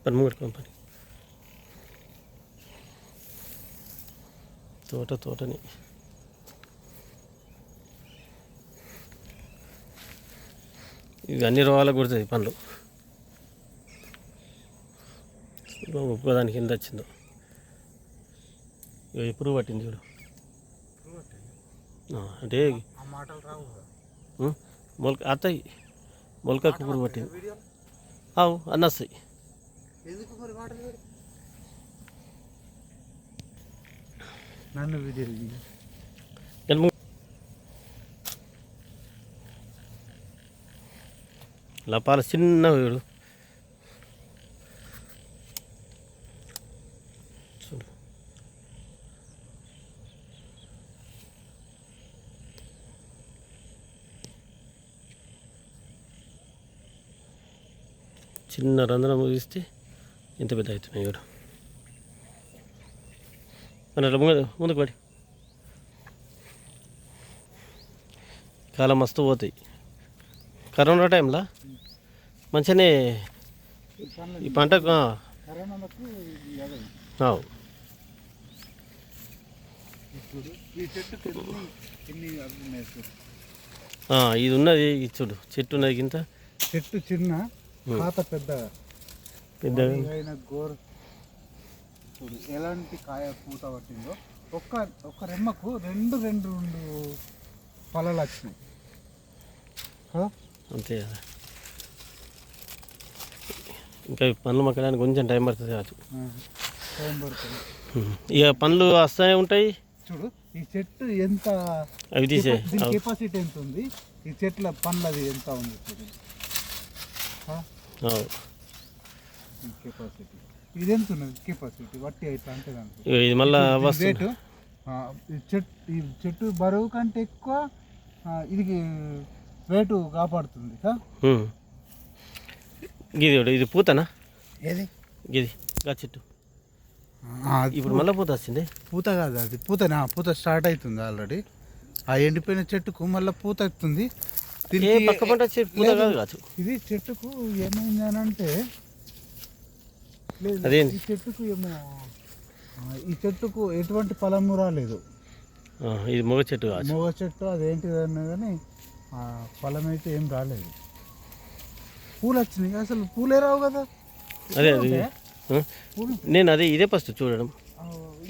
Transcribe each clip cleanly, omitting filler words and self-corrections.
పని ముంగట్టుకోం పని తోటని ఇవి అన్ని రోగాలకు కొడుతుంది పండ్లు. ఉప్పు దానికి కింద వచ్చిందో ఎప్పుడు పట్టింది చూడు. అంటే మొలక అత్తయి మొలకకు పురుగు పట్టింది. అన్న వస్తాయి. లపాల చిన్న వీడు చూడు. చిన్న రంధ్రం ముగిస్తే ఇంత పెద్ద అవుతున్నాయి చూడు. అట్లా ముందుకు పడి కాలం మస్తు పోతాయి. కరోనా టైంలో మంచిగానే ఈ పంటకు ఇది ఉన్నది చూడు. చెట్టు ఉన్నది కింద చెట్టు చిన్న పాత పెద్దగా గోరు చూడు ఎలాంటి కాయ పూత పట్టిందో. ఒక్క రెమ్మకు రెండు ఫలాలు వచ్చినాయి అంతే కదా. ఇంకా పండ్లు మక్కడానికి కొంచెం టైం పడుతుంది కాదు. ఇక పండ్లు వస్తూనే ఉంటాయి. చూడు ఈ చెట్టు ఎంత అవి తీసే కెపాసిటీ ఎంత ఉంది, ఈ చెట్ల పండ్లది ఎంత ఉంది కెపాసిటీ. ఇది ఎంత ఉన్నది కెపాసిటీ వట్టి అయితే అంతే. ఇది మళ్ళీ వెయిట్ ఈ చెట్టు బరువు కంటే ఎక్కువ ఇది వెయిట్ కాపాడుతుంది. ఇది పూతనా? ఏది ఇది చెట్టు ఇప్పుడు మళ్ళీ పూత వచ్చింది. పూత కాదు అది పూత స్టార్ట్ అవుతుంది ఆల్రెడీ. ఆ ఎండిపోయిన చెట్టుకు మళ్ళీ పూత వస్తుంది. పక్క పంట పూత కాదు. ఇది చెట్టుకు ఏమైంది అని అంటే ఈ చెట్టుకు ఏమో ఈ చెట్టుకు ఎటువంటి ఫలము రాలేదు. ఇది మొగ చెట్టు అదేంటిది అన్నా కానీ ఫలం అయితే ఏం రాలేదు. పూలు వచ్చినాయి, అసలు పూలే రావు కదా. అదే నేను ఇదే ఫస్ట్ చూడడం.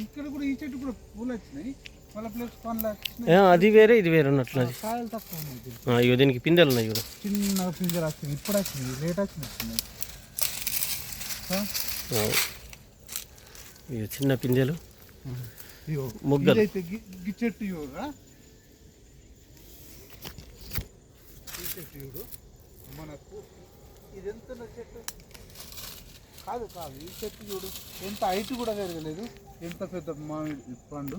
ఇక్కడ కూడా ఈ చెట్టు కూడా పూలు వచ్చినాయి, మళ్ళీ ప్లస్ పండ్లు వచ్చినాయి. అది వేరే ఇది వేరే ఉన్నట్లు. కాయలు తక్కువ ఉన్నాయి. ఇవి దీనికి పిందెలు ఉన్నాయి చూడు. చిన్న పిందెలు వచ్చినాయి, ఇప్పుడు వచ్చినాయి, లేట్ వచ్చినాయి. ఇవి చిన్న పిందెలు మొగ్గలు. చెట్టు యోగా చెట్టు మనకు ఇది ఎంత చెట్టు కాదు. ఈ చెట్టు చూడు ఎంత హైట్ కూడా పెరగలేదు, ఎంత పెద్ద మామిడి పండు.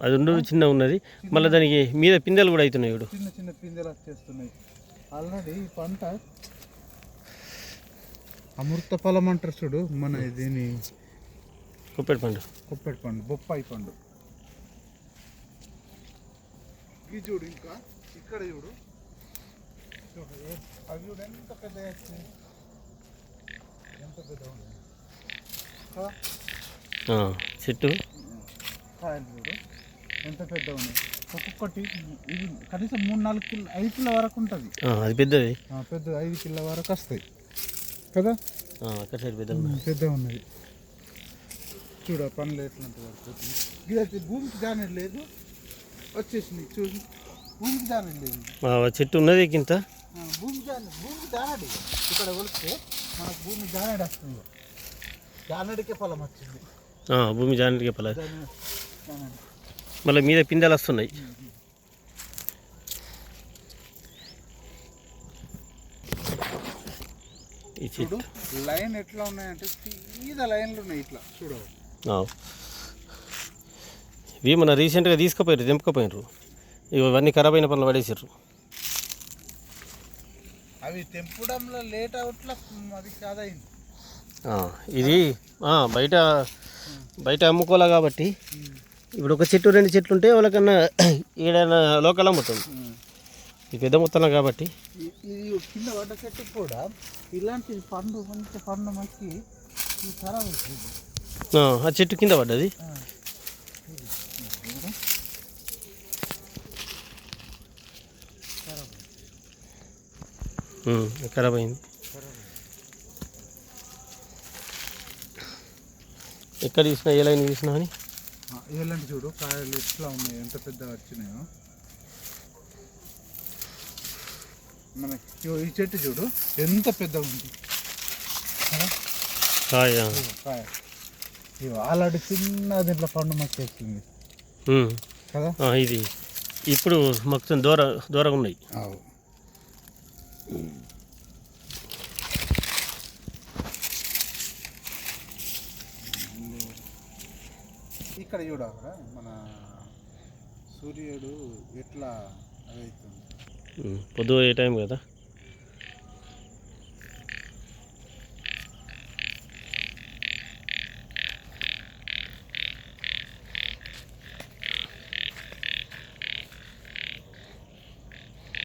అది చిన్న ఉన్నది, మళ్ళీ దానికి మీద పిందెలు కూడా అవుతున్నాయి చూడు. చిన్న పిందెలు వచ్చేస్తున్నాయి. ఆల్రెడీ ఈ పంట అమృత ఫలం అంటారు చూడు. మన దీని కొప్పటి పండు బొప్పాయి పండు. ఇది చూడు, ఇంకా ఇక్కడ చూడు అవి చూడు ఎంత పెద్ద చెట్టు. కాయలు చూడు ఎంత పెద్ద ఉన్నాయి. ఒక్కొక్కటి ఇది కనీసం 3-4 కిలో 5 కిలో వరకు ఉంటుంది. అది పెద్దది 5 కిలో వరకు వస్తాయి కదా. పెద్ద ఉన్నది చూడ పనులు ఎట్లంటే పడుతుంది. ఇది భూమికి జానేది లేదు, వచ్చేసింది చూసి. భూమికి జానేది లేదు, చెట్టు ఉన్నది ఇంత. భూమికి జానడి ఇక్కడ కొలిస్తే మనకు భూమి జానడి వస్తుంది. జానడికే ఫలం వచ్చింది. భూమి జానడికే ఫలం. మళ్ళీ మీద పిందెలు వస్తున్నాయి. ఈ చెట్టు లైన్ ఎట్లా ఉన్నాయంటే సీదా లైన్లు ఉన్నాయి ఇట్లా చూడు. ఇవి మన రీసెంట్గా తీసుకుపోయారు, తెంపుకపోయినారు. ఇవన్నీ ఖరాబ్ అయిన పనులు పడేసారు. అవి తెంపడంలో లేట్ అవుట్లా అది కాదైంది. ఇది బయట అమ్ముకోలే కాబట్టి ఇప్పుడు ఒక చెట్టు 2 చెట్లు ఉంటే వాళ్ళకన్నా ఏడైనా లోకల్ అమ్ముతుంది. ఈ పెద్ద మొత్తంలో కాబట్టి ఇది కింద పడ్డ చెట్టు కూడా ఇలాంటి పండు మంచి పండు మక్కి ఇది ఖరాబ్ అవుతుంది. ఆ చెట్టు కింద పడ్డది. ఖరాబ్ అయింది. ఎక్కడ తీసినా ఏ లైన్ తీసినా అని ఏలంటే చూడు కాయలు ఎట్లా ఉన్నాయి, ఎంత పెద్దగా వచ్చినాయో. మనకి ఈ చెట్టు చూడు ఎంత పెద్దగా ఉంది కాయ. కాయ ఆల్రెడీ చిన్న దీంట్లో పండు మక్కేస్తుంది కదా. ఇది ఇప్పుడు మొత్తం దూరంగా ఉన్నాయి. ఇక్కడ చూడరా మన సూర్యుడు ఎట్లా అవుతుంది. పొద్దు ఏ టైం కదా.